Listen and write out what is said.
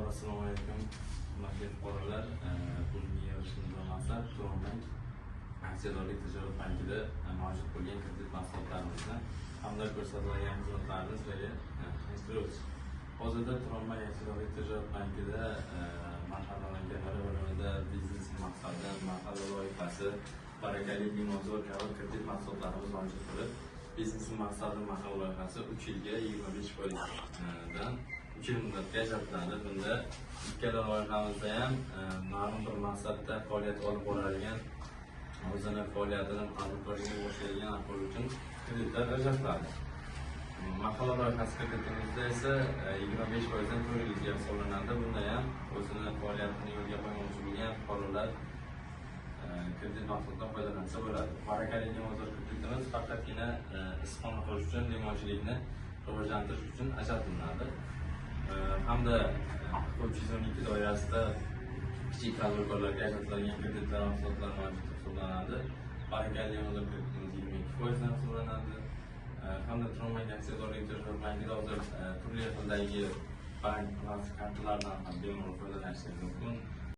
Assalomu alaykum. Hurmatli fuqarolar, bugungi yig'ilishimizdan maqsad Turonbank aksiyadorlik tijorat bankida mavjud bo'lgan kredit mahsulotlarimizni hamda ko'rsatiladigan xizmatlarni sizlarga tanishtiramiz. Hozirda Turonbank aksiyadorlik tijorat bankida marhalalangan bir-birida biznes maqsadi, mahalla loyihasi, barakali binozo'r kabi kredit mahsulotlarimiz mavjud bo'lib, biznes maqsadi mahalla loyihasi 3 yilga 25%dan 3 yil muddatga ajratiladi. Bunda ikkala loyihamizda ham ma'lum bir maqsadda faoliyat olib boradigan, o'zini faoliyatini amalga boshlaydigan aholi uchun kreditlar ajratiladi. Mahalla loyihasi kreditimizda esa 25%dan 4 yilga hisoblanadi. Bunda ham o'zini faoliyatini yo'lga qo'ymoqchi bo'lgan fuqarolar kredit mahsulotidan foydalansa bo'ladi. Barakali binozo'r kreditimiz faqatgina istiqomat qilish uchun, demoqchilikni rivojlantirish uchun ajratiladi. Hamda 312 doirasida kichik tadbirkorlarga ajratiladigan kreditlar mahsulotlar mavjud hisoblanadi. Barakali binozo'r kreditimiz 22%dan hisoblanadi. Hamda Turonbank aksiyadorlik tijorat bankida hozir turli xildagi bank plastik kartalardan ham bemalol foydalanishingiz mumkin.